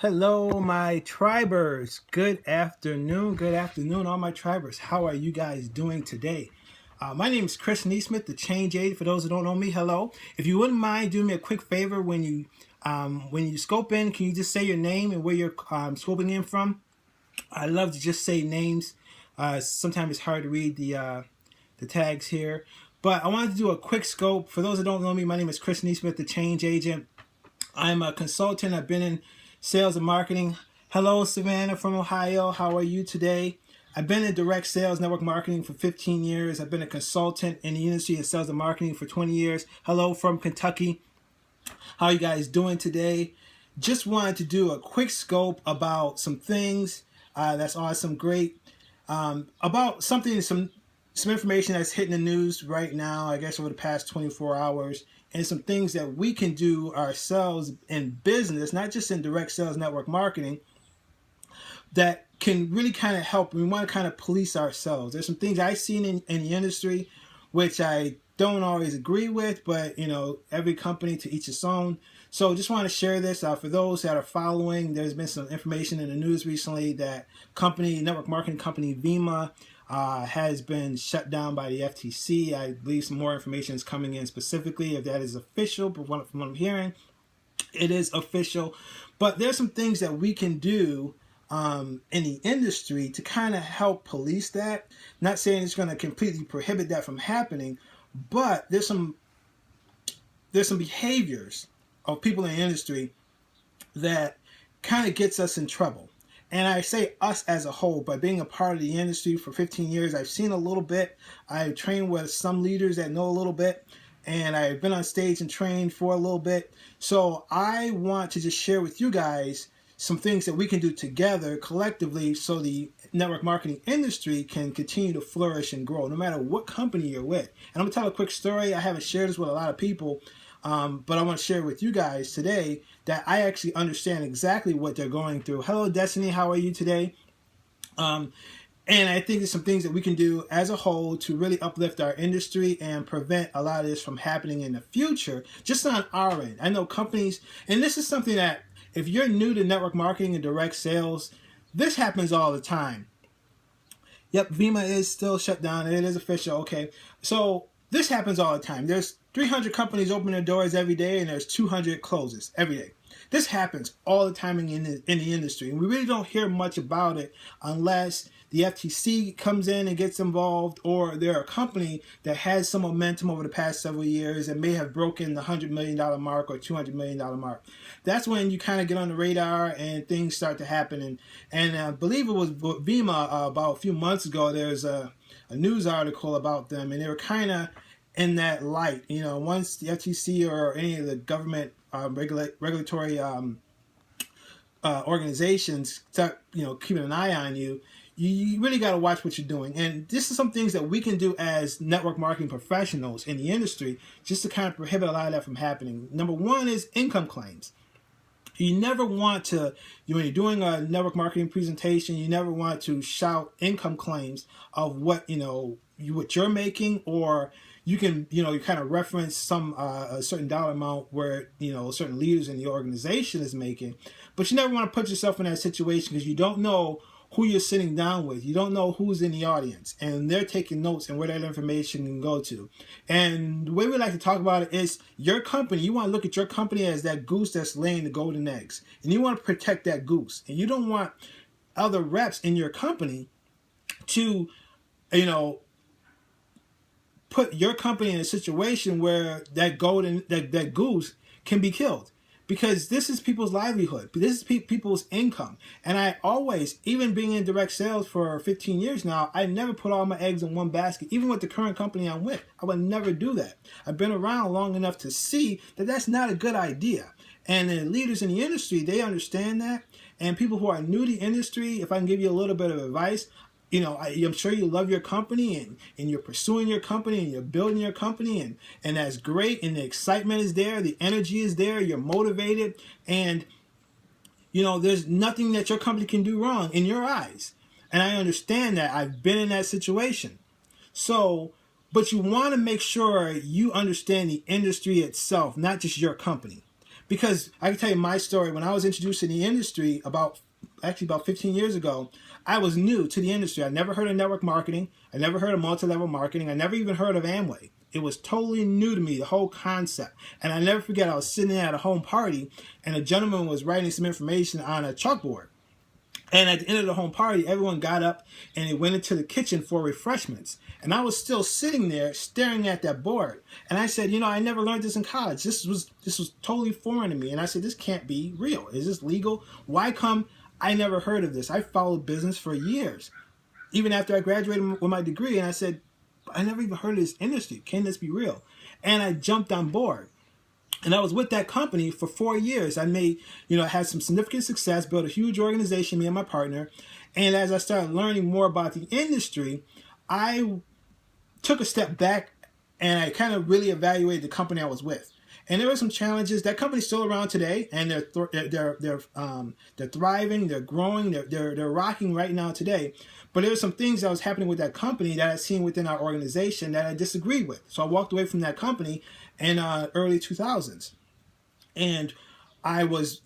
Hello, my tribers. Good afternoon. Good afternoon, all my tribers. How are you guys doing today? My name is Chris Neesmith, the Change Aid. For those who don't know me, hello. If you wouldn't mind doing me a quick favor when you scope in, can you just say your name and where you're scoping in from? I love to just say names. Sometimes it's hard to read the tags here, but I wanted to do a quick scope. For those that don't know me, my name is Chris Neesmith, the Change Agent. I'm a consultant. I've been in sales and marketing. Hello, Savannah from Ohio. How are you today? I've been in direct sales network marketing for 15 years. I've been a consultant in the industry of sales and marketing for 20 years. Hello from Kentucky. How are you guys doing today? Just wanted to do a quick scope about some things. That's awesome. Great. About something, some information that's hitting the news right now, I guess over the past 24 hours, and some things that we can do ourselves in business, not just in direct sales network marketing, that can really kind of help. We want to kind of police ourselves. There's some things I've seen in the industry which I don't always agree with, but every company to each its own. So just want to share this for those that are following. There's been some information in the news recently that network marketing company Vemma has been shut down by the FTC. I believe some more information is coming in specifically if that is official, but from what I'm hearing, it is official. But there's some things that we can do in the industry to kind of help police that. Not saying it's going to completely prohibit that from happening, but there's some behaviors of people in the industry that kind of gets us in trouble. And I say us as a whole, by being a part of the industry for 15 years, I've seen a little bit. I've trained with some leaders that know a little bit, and I've been on stage and trained for a little bit. So I want to just share with you guys some things that we can do together collectively so the network marketing industry can continue to flourish and grow no matter what company you're with. And I'm going to tell a quick story. I haven't shared this with a lot of people, but I want to share with you guys today that I actually understand exactly what they're going through. Hello, Destiny. How are you today? And I think there's some things that we can do as a whole to really uplift our industry and prevent a lot of this from happening in the future, just on our end. I know companies, and this is something that if you're new to network marketing and direct sales, this happens all the time. Yep, Vemma is still shut down. It is official. Okay, so this happens all the time. There's 300 companies open their doors every day, and there's 200 closes every day. This happens all the time in the industry, and we really don't hear much about it unless the FTC comes in and gets involved, or they're a company that has some momentum over the past several years and may have broken the $100 million mark or $200 million mark. That's when you kind of get on the radar and things start to happen. And I believe it was Vemma about a few months ago, there's a news article about them, and they were kind of in that light. Once the FTC or any of the government regulatory organizations start keeping an eye on you, you really got to watch what you're doing. And this is some things that we can do as network marketing professionals in the industry just to kind of prohibit a lot of that from happening. Number one is income claims. You never want to, when you're doing a network marketing presentation, you never want to shout income claims of what what you're making, or you can you kind of reference some a certain dollar amount where certain leaders in the organization is making, but you never want to put yourself in that situation because you don't know who you're sitting down with. You don't know who's in the audience, and they're taking notes and where that information can go to. And the way we like to talk about it is your company. You want to look at your company as that goose that's laying the golden eggs, and you want to protect that goose. And you don't want other reps in your company to, put your company in a situation where that goose can be killed. Because this is people's livelihood. This is people's income. And I always, even being in direct sales for 15 years now, I never put all my eggs in one basket. Even with the current company I'm with, I would never do that. I've been around long enough to see that that's not a good idea. And the leaders in the industry, they understand that. And people who are new to the industry, if I can give you a little bit of advice, I'm sure you love your company and you're pursuing your company and you're building your company and that's great, and the excitement is there, the energy is there, you're motivated, and there's nothing that your company can do wrong in your eyes. And I understand that. I've been in that situation. So, but you want to make sure you understand the industry itself, not just your company. Because I can tell you my story. When I was introduced in the industry about 15 years ago, I was new to the industry. I never heard of network marketing. I never heard of multi-level marketing. I never even heard of Amway. It was totally new to me, the whole concept. And I never forget, I was sitting at a home party and a gentleman was writing some information on a chalkboard. And at the end of the home party, everyone got up and they went into the kitchen for refreshments. And I was still sitting there staring at that board. And I said, I never learned this in college. This was totally foreign to me. And I said, this can't be real. Is this legal? Why come I never heard of this? I followed business for years, even after I graduated with my degree. And I said, I never even heard of this industry. Can this be real? And I jumped on board. And I was with that company for 4 years. I made, had some significant success, built a huge organization, me and my partner. And as I started learning more about the industry, I took a step back and I kind of really evaluated the company I was with. And there were some challenges. That company's still around today, and they're thriving, they're growing, they're rocking right now today. But there were some things that was happening with that company that I seen within our organization that I disagreed with. So I walked away from that company in early 2000s, and I was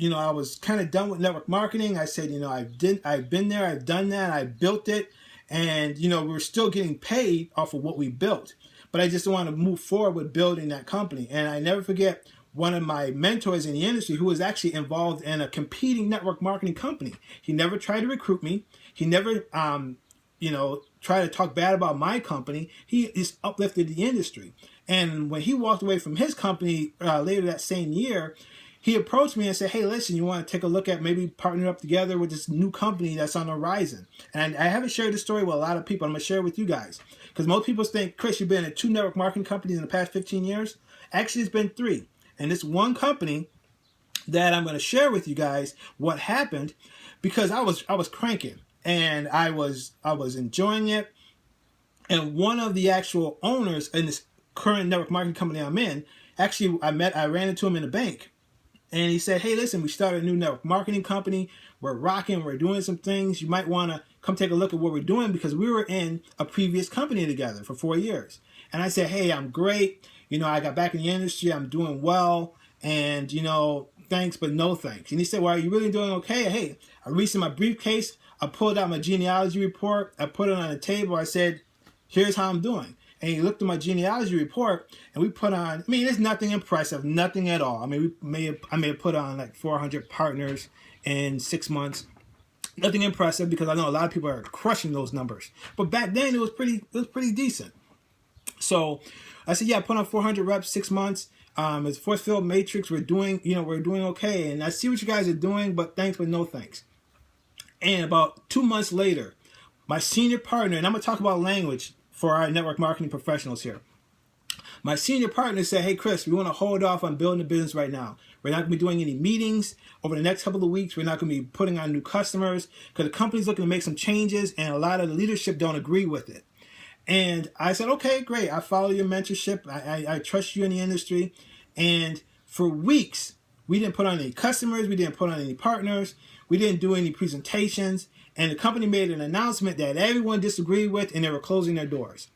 kind of done with network marketing. I said, I've been there, I've done that, I built it, and we're still getting paid off of what we built. But I just want to move forward with building that company. And I never forget one of my mentors in the industry who was actually involved in a competing network marketing company. He never tried to recruit me. He never, tried to talk bad about my company. He just uplifted the industry. And when he walked away from his company later that same year, he approached me and said, hey, listen, you want to take a look at maybe partnering up together with this new company that's on the horizon? And I haven't shared this story with a lot of people. I'm going to share it with you guys. Because most people think, Chris, you've been in 2 network marketing companies in the past 15 years. Actually, it's been 3. And this one company that I'm going to share with you guys what happened, because I was cranking and I was enjoying it. And one of the actual owners in this current network marketing company I'm in, actually I ran into him in a bank. And he said, hey, listen, we started a new network marketing company. We're rocking. We're doing some things. You might want to come take a look at what we're doing, because we were in a previous company together for 4 years. And I said, hey, I'm great. I got back in the industry. I'm doing well. And, thanks, but no thanks. And he said, well, are you really doing okay? Hey, I reached in my briefcase. I pulled out my genealogy report. I put it on the table. I said, here's how I'm doing. And he looked at my genealogy report, and we put on, there's nothing impressive, nothing at all. I may have put on like 400 partners in 6 months. Nothing impressive, because I know a lot of people are crushing those numbers. But back then it was pretty decent. So I said, yeah, I put on 400 reps, 6 months. It's force field matrix. We're doing okay. And I see what you guys are doing, but thanks, but no thanks. And about 2 months later, my senior partner, and I'm going to talk about language for our network marketing professionals here. My senior partner said, hey, Chris, we want to hold off on building the business right now. We're not going to be doing any meetings over the next couple of weeks. We're not going to be putting on new customers, because the company's looking to make some changes, and a lot of the leadership don't agree with it. And I said, okay, great. I follow your mentorship. I trust you in the industry. And for weeks, we didn't put on any customers. We didn't put on any partners. We didn't do any presentations. And the company made an announcement that everyone disagreed with, and they were closing their doors.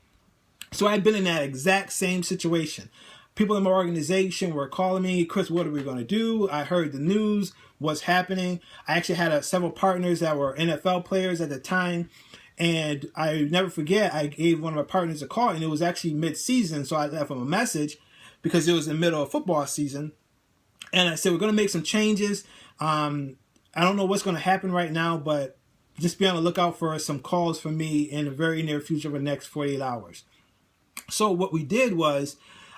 So I'd been in that exact same situation. People in my organization were calling me, Chris, what are we going to do? I heard the news, what's happening. I actually had several partners that were NFL players at the time. And I never forget, I gave one of my partners a call, and it was actually mid-season. So I left him a message, because it was in the middle of football season. And I said, we're going to make some changes. I don't know what's going to happen right now, but just be on the lookout for some calls from me in the very near future of the next 48 hours. So what we did was,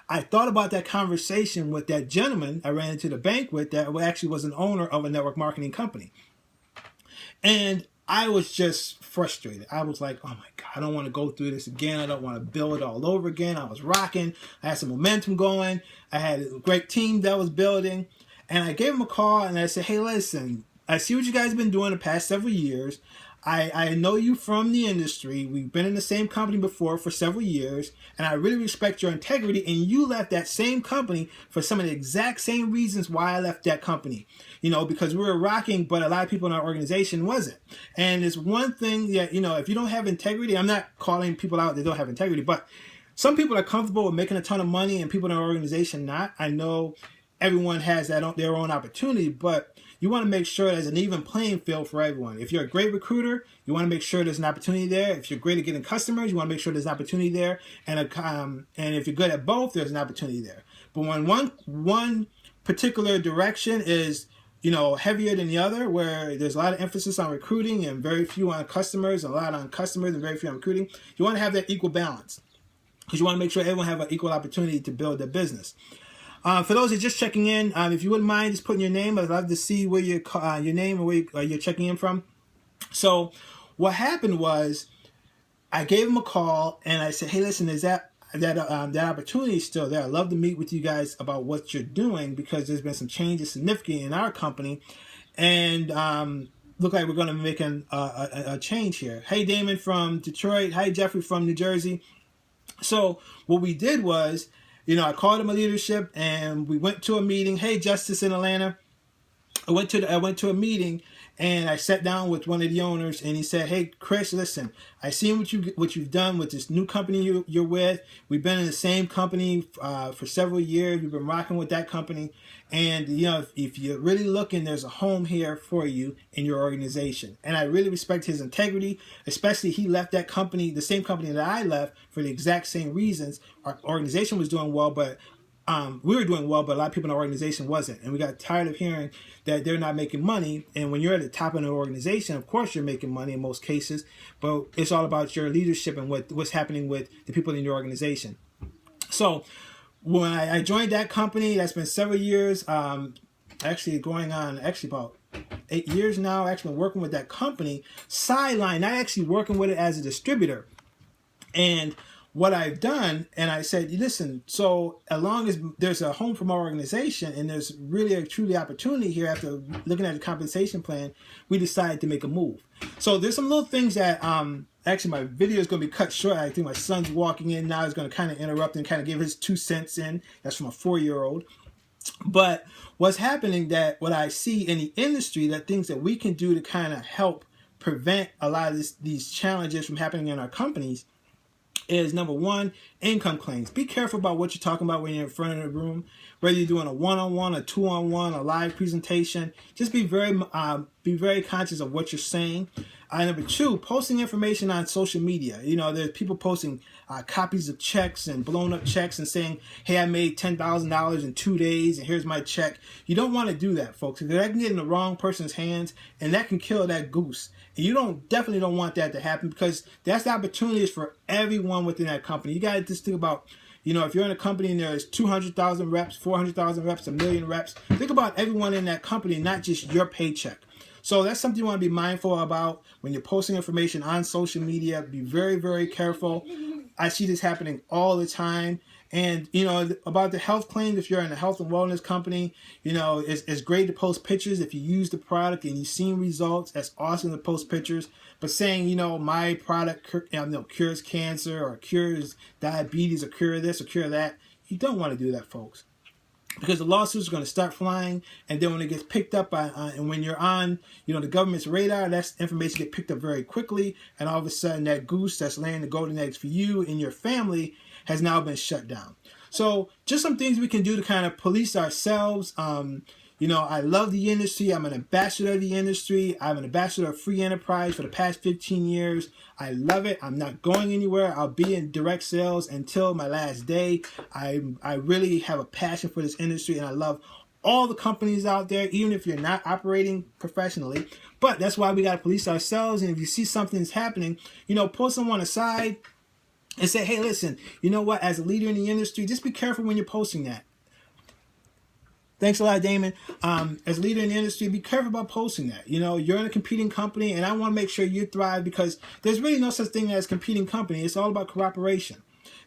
I thought about that conversation with that gentleman I ran into the bank with that actually was an owner of a network marketing company. And I was just frustrated. I was like, oh my God, I don't want to go through this again. I don't want to build it all over again. I was rocking. I had some momentum going. I had a great team that was building. And I gave him a call, and I said, hey, listen, I see what you guys have been doing the past several years. I know you from the industry. We've been in the same company before for several years, and I really respect your integrity. And you left that same company for some of the exact same reasons why I left that company. Because we were rocking, but a lot of people in our organization wasn't. And it's one thing that, if you don't have integrity, I'm not calling people out that don't have integrity, but some people are comfortable with making a ton of money and people in our organization not. I know everyone has their own opportunity, but you want to make sure there's an even playing field for everyone. If you're a great recruiter, you want to make sure there's an opportunity there. If you're great at getting customers, you want to make sure there's an opportunity there. And if you're good at both, there's an opportunity there. But when one particular direction is heavier than the other, where there's a lot of emphasis on recruiting and very few on customers, a lot on customers and very few on recruiting, you want to have that equal balance, because you want to make sure everyone have an equal opportunity to build their business. For those that are just checking in, if you wouldn't mind just putting your name, I'd love to see where your name and where you're checking in from. So what happened was, I gave him a call and I said, hey, listen, is that opportunity is still there? I'd love to meet with you guys about what you're doing, because there's been some changes significant in our company, and look like we're going to be making a change here. Hey, Damon from Detroit. Hi, Jeffrey from New Jersey. So what we did was, I called him a leadership and we went to a meeting. Hey, Justice in Atlanta. I went to a meeting and I sat down with one of the owners, and he said, hey, Chris, listen, I seen what you've done with this new company you're with. We've been in the same company for several years. We've been rocking with that company. And, if you're really looking, there's a home here for you in your organization. And I really respect his integrity, especially he left that company, the same company that I left, for the exact same reasons. Our organization was doing well, but we were doing well, but a lot of people in our organization wasn't. And we got tired of hearing that they're not making money. And when you're at the top of an organization, of course you're making money in most cases, but it's all about your leadership and what's happening with the people in your organization. So when I joined that company, that's been several years, actually going on about 8 years now. Actually been working with that company, sideline, not actually working with it as a distributor. And what I've done, and I said, listen, so as long as there's a home from our organization and there's really a truly opportunity here, after looking at the compensation plan, we decided to make a move. So there's some little things that, actually my video is going to be cut short. I think my son's walking in now. He's going to kind of interrupt and kind of give his 2 cents in. That's from a 4-year-old. But what's happening, that what I see in the industry, that things that we can do to kind of help prevent a lot of these challenges from happening in our companies, is number one, income claims. Be careful about what you're talking about when you're in front of the room, whether you're doing a one-on-one, a two-on-one, a live presentation. Just be very conscious of what you're saying. Number two, posting information on social media. There's people posting copies of checks and blown up checks and saying, hey, I made $10,000 in 2 days and here's my check. You don't want to do that, folks, because that can get in the wrong person's hands and that can kill that goose. And you definitely don't want that to happen, because that's the opportunities for everyone within that company. You got to just think about, if you're in a company and there's 200,000 reps, 400,000 reps, 1 million reps, think about everyone in that company, not just your paycheck. So that's something you want to be mindful about when you're posting information on social media. Be very, very careful. I see this happening all the time. And, about the health claims, if you're in a health and wellness company, it's great to post pictures. If you use the product and you've seen results, that's awesome to post pictures. But saying, my product cures cancer or cures diabetes or cure this or cure that, you don't want to do that, folks. Because the lawsuits are going to start flying, and then when it gets picked up and when you're on, the government's radar, that information get picked up very quickly, and all of a sudden that goose that's laying the golden eggs for you and your family has now been shut down. So just some things we can do to kind of police ourselves. I love the industry. I'm an ambassador of the industry. I'm an ambassador of free enterprise for the past 15 years. I love it. I'm not going anywhere. I'll be in direct sales until my last day. I really have a passion for this industry, and I love all the companies out there, even if you're not operating professionally. But that's why we got to police ourselves. And if you see something's happening, pull someone aside and say, hey, listen, you know what? As a leader in the industry, just be careful when you're posting that. Thanks a lot, Damon. As a leader in the industry, be careful about posting that. You're in a competing company, and I want to make sure you thrive, because there's really no such thing as competing company. It's all about cooperation.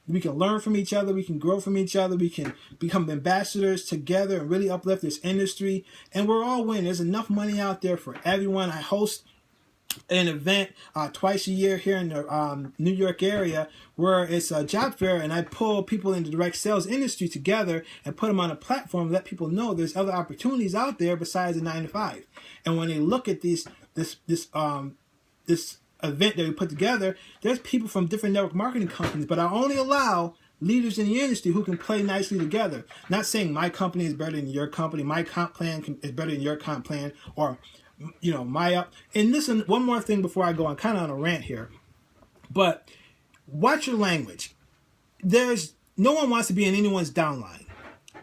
We can learn from each other. We can grow from each other. We can become ambassadors together and really uplift this industry. And we're all winning. There's enough money out there for everyone. I host an event twice a year here in the New York area, where it's a job fair, and I pull people in the direct sales industry together and put them on a platform, let people know there's other opportunities out there besides the 9 to 5. And when they look at this event that we put together, there's people from different network marketing companies, but I only allow leaders in the industry who can play nicely together. Not saying my company is better than your company, my comp plan is better than your comp plan, or my up. And listen, one more thing before I go. I'm kind of on a rant here, but watch your language. No one wants to be in anyone's downline.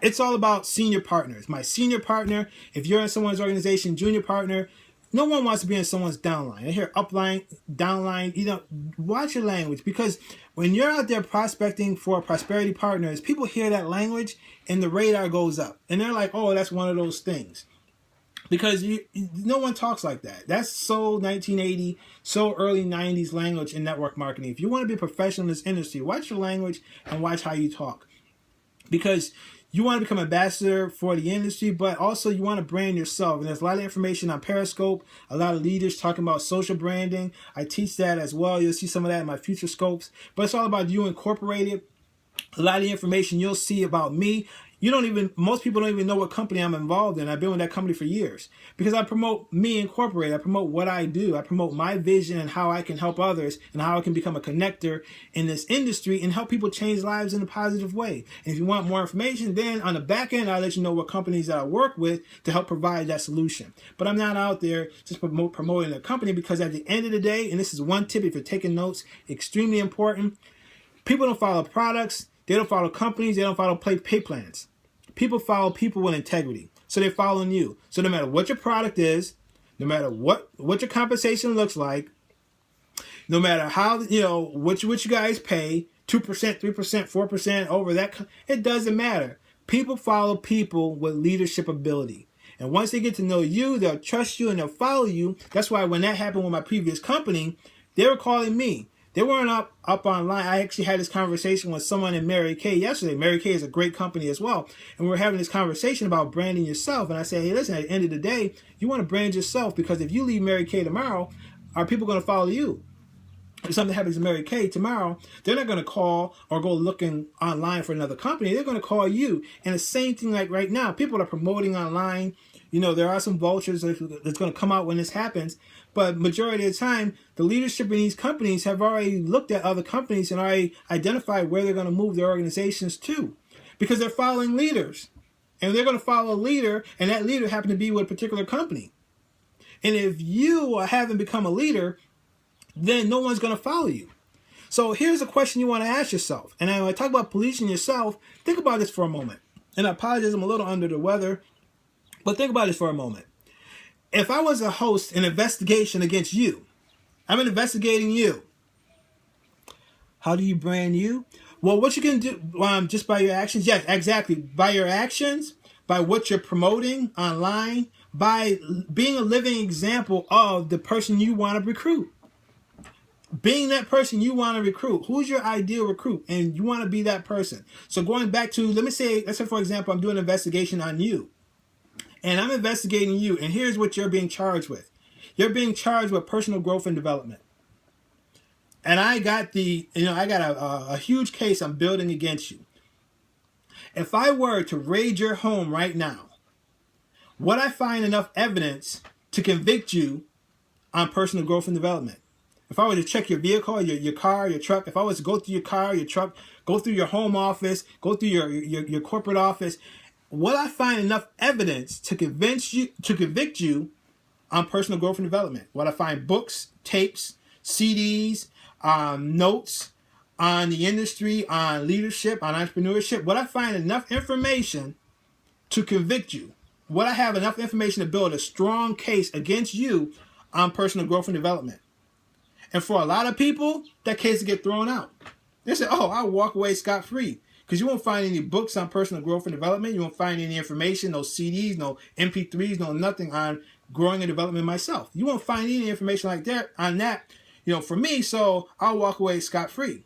It's all about senior partners. My senior partner, if you're in someone's organization, junior partner, no one wants to be in someone's downline. I hear upline, downline, watch your language, because when you're out there prospecting for prosperity partners, people hear that language and the radar goes up. And they're like, oh, that's one of those things. Because no one talks like that. That's so 1980, so early 90s language in network marketing. If you want to be a professional in this industry, watch your language and watch how you talk. Because you want to become an ambassador for the industry, but also you want to brand yourself. And there's a lot of information on Periscope, a lot of leaders talking about social branding. I teach that as well. You'll see some of that in my future scopes. But it's all about you incorporated. A lot of the information you'll see about me, most people don't even know what company I'm involved in. I've been with that company for years because I promote me incorporated. I promote what I do. I promote my vision and how I can help others and how I can become a connector in this industry and help people change lives in a positive way. And if you want more information, then on the back end, I'll let you know what companies that I work with to help provide that solution. But I'm not out there just promoting a company, because at the end of the day, and this is one tip if you're taking notes, extremely important, people don't follow products. They don't follow companies. They don't follow pay plans. People follow people with integrity. So they're following you. So no matter what your product is, no matter what your compensation looks like, no matter how, what you guys pay, 2%, 3%, 4% over that, it doesn't matter. People follow people with leadership ability. And once they get to know you, they'll trust you and they'll follow you. That's why when that happened with my previous company, they were calling me. They weren't up online. I actually had this conversation with someone in Mary Kay yesterday. Mary Kay is a great company as well. And we were having this conversation about branding yourself. And I said, hey, listen, at the end of the day, you want to brand yourself, because if you leave Mary Kay tomorrow, are people going to follow you? If something happens to Mary Kay tomorrow, they're not going to call or go looking online for another company. They're going to call you. And the same thing like right now, people are promoting online. There are some vultures that's going to come out when this happens. But majority of the time, the leadership in these companies have already looked at other companies and already identified where they're going to move their organizations to, because they're following leaders. And they're going to follow a leader, and that leader happened to be with a particular company. And if you haven't become a leader, then no one's going to follow you. So here's a question you want to ask yourself. And when I talk about policing yourself, think about this for a moment. And I apologize, I'm a little under the weather, but think about this for a moment. If I was a host an investigation against you, I'm investigating you. How do you brand you? Well, what you can do just by your actions. Yes, exactly. By your actions, by what you're promoting online, by being a living example of the person you want to recruit. Being that person you want to recruit. Who's your ideal recruit? And you want to be that person. So going back to, let's say for example, I'm doing an investigation on you. And I'm investigating you, and here's what you're being charged with. You're being charged with personal growth and development. And I got a huge case I'm building against you. If I were to raid your home right now, would I find enough evidence to convict you on personal growth and development? If I were to check your vehicle, your car, your truck, if I was to go through your car, your truck, go through your home office, go through your corporate office, will I find enough evidence to convict you on personal growth and development? Will I find books, tapes, CDs, notes on the industry, on leadership, on entrepreneurship? Will I find enough information to convict you? Will I have enough information to build a strong case against you on personal growth and development? And for a lot of people, that case will get thrown out. They say, oh, I'll walk away scot-free. Because you won't find any books on personal growth and development. You won't find any information, no CDs, no MP3s, no nothing on growing and development myself. You won't find any information like that on that, for me. So I'll walk away scot-free.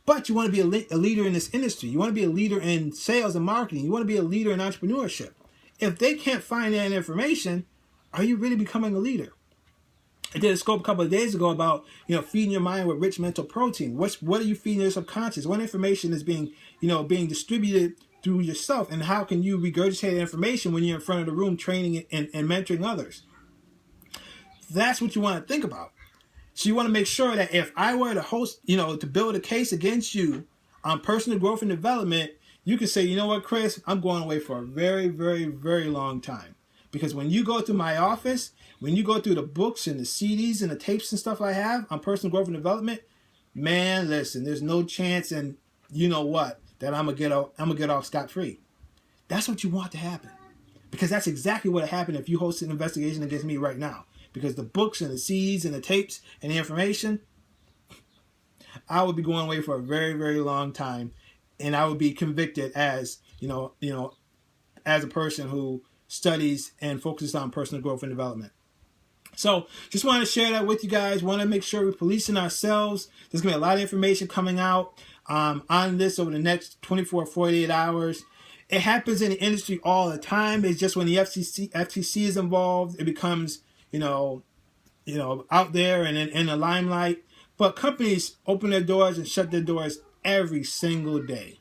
But you want to be a leader in this industry. You want to be a leader in sales and marketing. You want to be a leader in entrepreneurship. If they can't find that information, are you really becoming a leader? I did a scope a couple of days ago about, feeding your mind with rich mental protein. What are you feeding your subconscious? What information is being distributed through yourself? And how can you regurgitate that information when you're in front of the room training and mentoring others? That's what you want to think about. So you want to make sure that if I were to host, to build a case against you on personal growth and development, you can say, you know what, Chris, I'm going away for a very, very, very long time. Because when you go through my office, when you go through the books and the CDs and the tapes and stuff I have on personal growth and development, man, listen, there's no chance, and you know what, that I'm gonna get off scot-free. That's what you want to happen. Because that's exactly what happened if you hosted an investigation against me right now. Because the books and the CDs and the tapes and the information, I would be going away for a very, very long time, and I would be convicted as, as a person who studies and focuses on personal growth and development. So just want to share that with you guys. Want to make sure we're policing ourselves. There's going to be a lot of information coming out on this over the next 24, 48 hours. It happens in the industry all the time. It's just when the FTC is involved, it becomes, out there and in the limelight. But companies open their doors and shut their doors every single day.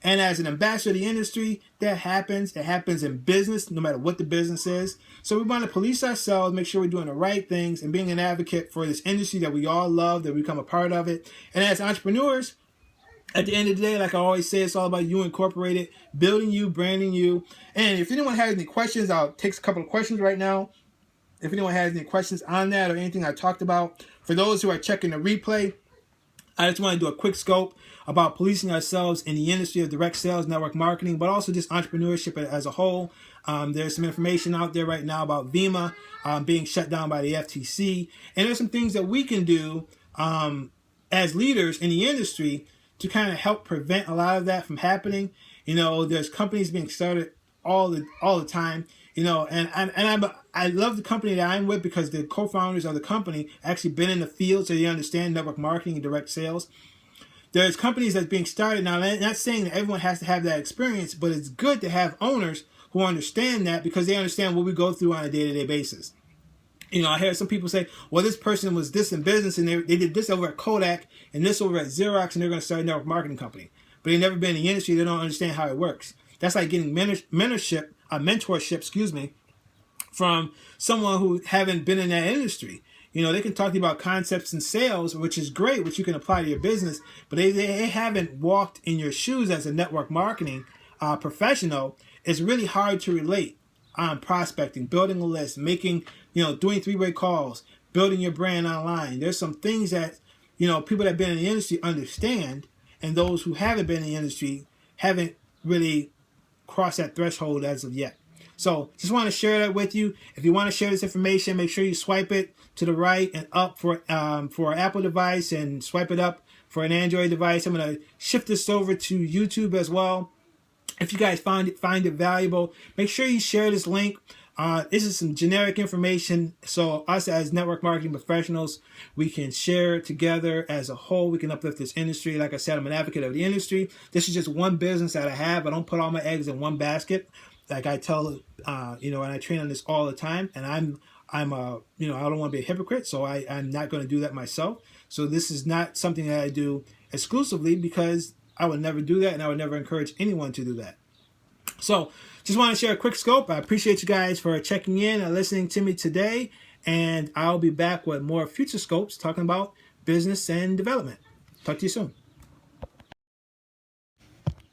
And as an ambassador of the industry, that happens. It happens in business, no matter what the business is. So we want to police ourselves, make sure we're doing the right things, and being an advocate for this industry that we all love, that we become a part of it. And as entrepreneurs, at the end of the day, like I always say, it's all about you incorporated, building you, branding you. And if anyone has any questions, I'll take a couple of questions right now. If anyone has any questions on that or anything I talked about. For those who are checking the replay, I just want to do a quick scope about policing ourselves in the industry of direct sales, network marketing, but also just entrepreneurship as a whole. There's some information out there right now about Vemma being shut down by the FTC. And there's some things that we can do as leaders in the industry to kind of help prevent a lot of that from happening. There's companies being started all the time. I love the company that I'm with because the co-founders of the company actually been in the field, so they understand network marketing and direct sales. There's companies that's being started now. I'm not saying that everyone has to have that experience, but it's good to have owners who understand that because they understand what we go through on a day-to-day basis. I hear some people say, well, this person was this in business and they did this over at Kodak and this over at Xerox and they're going to start a network marketing company. But they've never been in the industry. They don't understand how it works. That's like getting mentorship, from someone who haven't been in that industry. They can talk to you about concepts and sales, which is great, which you can apply to your business, but they haven't walked in your shoes as a network marketing professional. It's really hard to relate on prospecting, building a list, making, doing three-way calls, building your brand online. There's some things that, people that have been in the industry understand, and those who haven't been in the industry haven't really crossed that threshold as of yet. So just want to share that with you. If you want to share this information, make sure you swipe it to the right and up for an Apple device and swipe it up for an Android device. I'm going to shift this over to YouTube as well. If you guys find it valuable, make sure you share this link. This is some generic information, so us as network marketing professionals, we can share together as a whole. We can uplift this industry. Like I said, I'm an advocate of the industry. This is just one business that I have. I don't put all my eggs in one basket. Like I tell, and I train on this all the time. And I don't want to be a hypocrite, so I'm not going to do that myself. So this is not something that I do exclusively because I would never do that, and I would never encourage anyone to do that. So just want to share a quick scope. I appreciate you guys for checking in and listening to me today. And I'll be back with more future scopes talking about business and development. Talk to you soon.